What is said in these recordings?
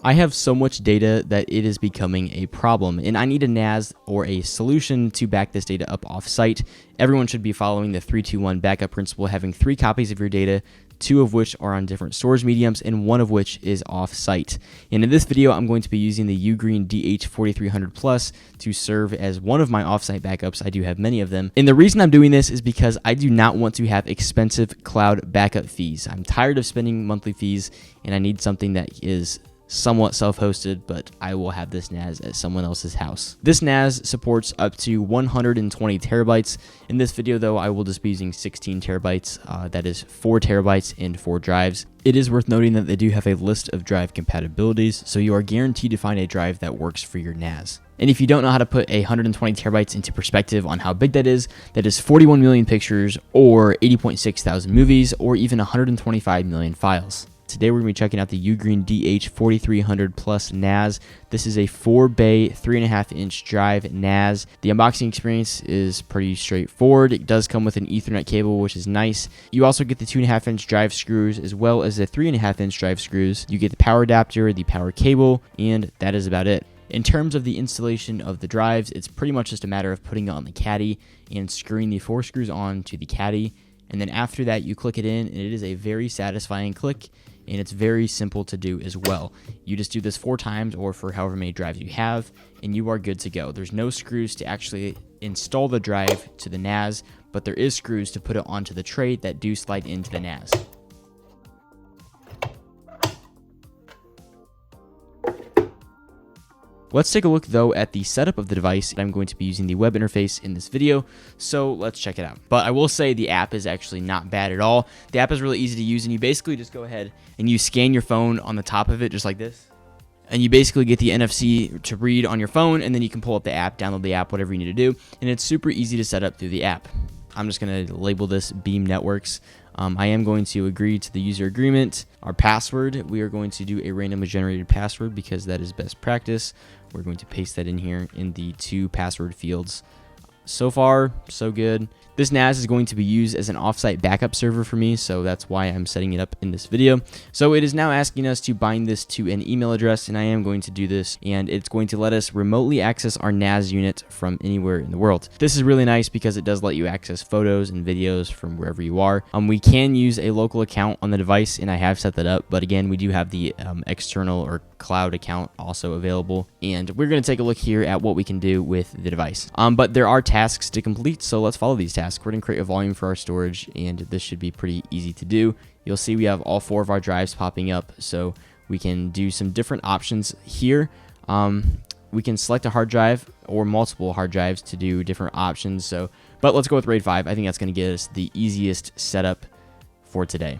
I have so much data that it is becoming a problem, and I need a NAS or a solution to back this data up off-site. Everyone should be following the 3-2-1 backup principle, having 3 copies of your data, 2 of which are on different storage mediums, and 1 of which is off-site. And in this video, I'm going to be using the UGREEN DH4300 Plus to serve as one of my off-site backups. I do have many of them. And the reason I'm doing this is because I do not want to have expensive cloud backup fees. I'm tired of spending monthly fees, and I need something that is somewhat self-hosted, but I will have this NAS at someone else's house. This NAS supports up to 120 terabytes. In this video though, I will just be using 16 terabytes. That is 4 terabytes and 4 drives. It is worth noting that they do have a list of drive compatibilities, so you are guaranteed to find a drive that works for your NAS. And if you don't know how to put 120 terabytes into perspective on how big that is 41 million pictures, or 80.6 thousand movies, or even 125 million files. Today we're going to be checking out the UGREEN DH4300 Plus NAS. This is a 4-bay, 3.5-inch drive NAS. The unboxing experience is pretty straightforward. It does come with an Ethernet cable, which is nice. You also get the 2.5-inch drive screws as well as the 3.5-inch drive screws. You get the power adapter, the power cable, and that is about it. In terms of the installation of the drives, it's pretty much just a matter of putting it on the caddy and screwing the 4 screws on to the caddy. And then after that, you click it in, and it is a very satisfying click. And it's very simple to do as well. You just do this 4 times or for however many drives you have, and you are good to go. There's no screws to actually install the drive to the NAS, but there is screws to put it onto the tray that do slide into the NAS. Let's take a look though at the setup of the device. I'm going to be using the web interface in this video, so let's check it out. But I will say the app is actually not bad at all. The app is really easy to use, and you basically just go ahead and you scan your phone on the top of it just like this. And you basically get the NFC to read on your phone, and then you can pull up the app, download the app, whatever you need to do. And it's super easy to set up through the app. I'm just going to label this Beam Networks. I am going to agree to the user agreement. Our password, we are going to do a randomly generated password because that is best practice. We're going to paste that in here in the 2 password fields. So far, so good. This NAS is going to be used as an offsite backup server for me, so that's why I'm setting it up in this video. So it is now asking us to bind this to an email address, and I am going to do this, and it's going to let us remotely access our NAS unit from anywhere in the world. This is really nice because it does let you access photos and videos from wherever you are. We can use a local account on the device, and I have set that up, but again, we do have the external or cloud account also available, and we're going to take a look here at what we can do with the device. But there are tasks to complete, so let's follow these tasks. We're going to create a volume for our storage, and this should be pretty easy to do. You'll see we have all 4 of our drives popping up, so we can do some different options here. We can select a hard drive or multiple hard drives to do different options. But let's go with RAID 5. I think that's going to get us the easiest setup for today.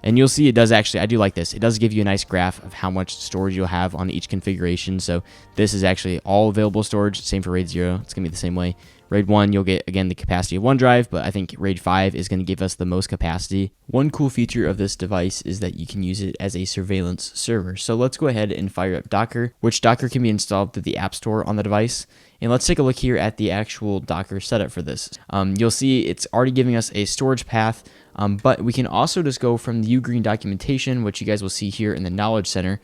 And you'll see it does actually, I do like this. It does give you a nice graph of how much storage you'll have on each configuration. So this is actually all available storage. Same for RAID 0. It's going to be the same way. RAID 1, you'll get, again, the capacity of 1 drive, but I think RAID 5 is going to give us the most capacity. One cool feature of this device is that you can use it as a surveillance server. So let's go ahead and fire up Docker, which Docker can be installed through the App Store on the device. And let's take a look here at the actual Docker setup for this. You'll see it's already giving us a storage path, but we can also just go from the UGREEN documentation, which you guys will see here in the Knowledge Center.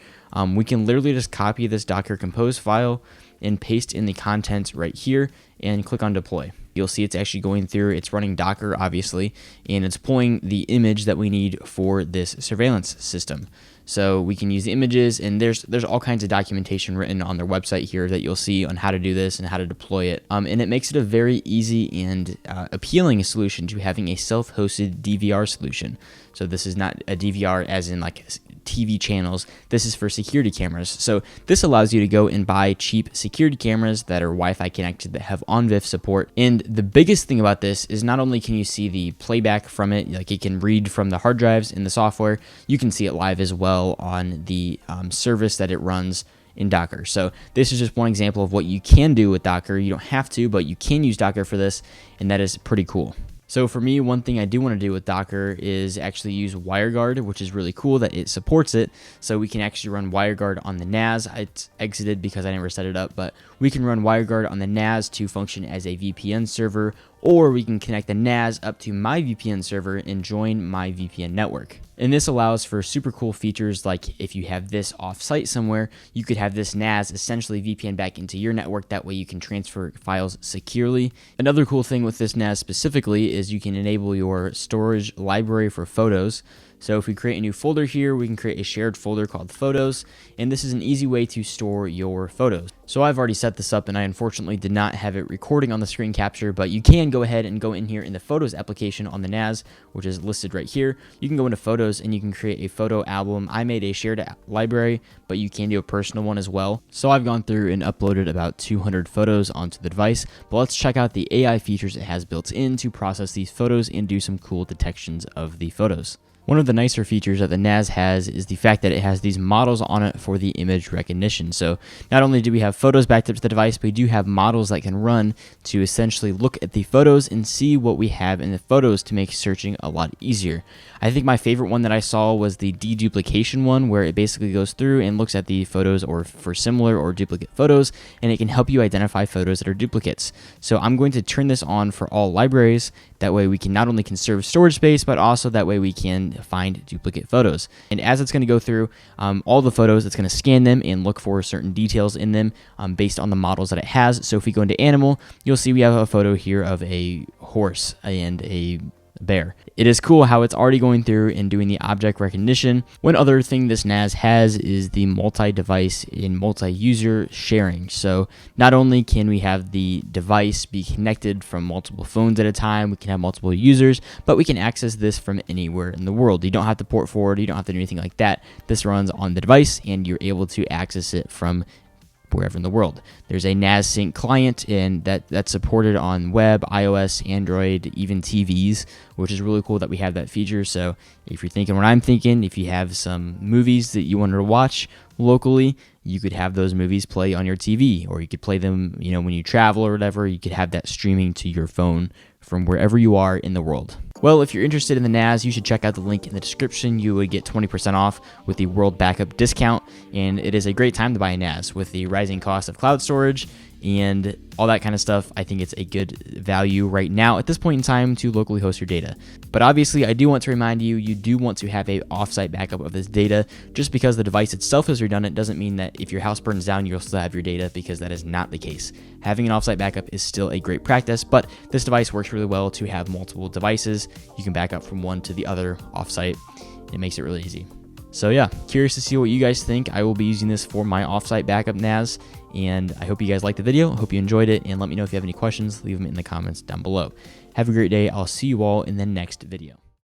We can literally just copy this Docker Compose file and paste in the contents right here and click on deploy. You'll see it's actually going through, it's running Docker obviously, and it's pulling the image that we need for this surveillance system. So we can use the images, and there's all kinds of documentation written on their website here that you'll see on how to do this and how to deploy it. And it makes it a very easy and appealing solution to having a self-hosted DVR solution. So this is not a DVR as in like TV channels. This is for security cameras. So this allows you to go and buy cheap security cameras that are Wi-Fi connected, that have ONVIF support. And the biggest thing about this is not only can you see the playback from it, like it can read from the hard drives in the software, you can see it live as well on the service that it runs in Docker. So this is just one example of what you can do with Docker. You don't have to, but you can use Docker for this, and that is pretty cool. So for me, one thing I do want to do with Docker is actually use WireGuard, which is really cool that it supports it. So we can actually run WireGuard on the NAS. It's exited because I never set it up, but we can run WireGuard on the NAS to function as a VPN server or we can connect the NAS up to my VPN server and join my VPN network. And this allows for super cool features like if you have this off-site somewhere, you could have this NAS essentially VPN back into your network. That way you can transfer files securely. Another cool thing with this NAS specifically is you can enable your storage library for photos. So if we create a new folder here, we can create a shared folder called Photos, and this is an easy way to store your photos. So I've already set this up, and I unfortunately did not have it recording on the screen capture, but you can go ahead and go in here in the Photos application on the NAS, which is listed right here. You can go into Photos, and you can create a photo album. I made a shared library, but you can do a personal one as well. So I've gone through and uploaded about 200 photos onto the device, but let's check out the AI features it has built in to process these photos and do some cool detections of the photos. One of the nicer features that the NAS has is the fact that it has these models on it for the image recognition. So not only do we have photos backed up to the device, but we do have models that can run to essentially look at the photos and see what we have in the photos to make searching a lot easier. I think my favorite one that I saw was the deduplication one, where it basically goes through and looks at the photos or for similar or duplicate photos, and it can help you identify photos that are duplicates. So I'm going to turn this on for all libraries. That way we can not only conserve storage space, but also that way we can find duplicate photos. And as it's going to go through all the photos, it's going to scan them and look for certain details in them based on the models that it has. So if we go into animal, you'll see we have a photo here of a horse and a bear. It is cool how it's already going through and doing the object recognition. One other thing this NAS has is the multi-device and multi-user sharing. So not only can we have the device be connected from multiple phones at a time, we can have multiple users, but we can access this from anywhere in the world. You don't have to port forward, you don't have to do anything like that. This runs on the device and you're able to access it from wherever in the world. There's a NAS Sync client, and that's supported on web, iOS, Android, even TVs, which is really cool that we have that feature. So if you're thinking what I'm thinking, if you have some movies that you wanted to watch locally, you could have those movies play on your TV, or you could play them, when you travel or whatever. You could have that streaming to your phone from wherever you are in the world. Well, if you're interested in the NAS, you should check out the link in the description. You would get 20% off with the World Backup discount, and it is a great time to buy a NAS with the rising cost of cloud storage and all that kind of stuff. I think it's a good value right now at this point in time to locally host your data. But obviously, I do want to remind you, you do want to have a offsite backup of this data. Just because the device itself is redundant doesn't mean that if your house burns down, you'll still have your data, because that is not the case. Having an offsite backup is still a great practice, but this device works really well to have multiple devices. You can back up from one to the other offsite. It makes it really easy. So yeah, curious to see what you guys think. I will be using this for my offsite backup NAS, and I hope you guys liked the video. I hope you enjoyed it, and let me know if you have any questions. Leave them in the comments down below. Have a great day. I'll see you all in the next video.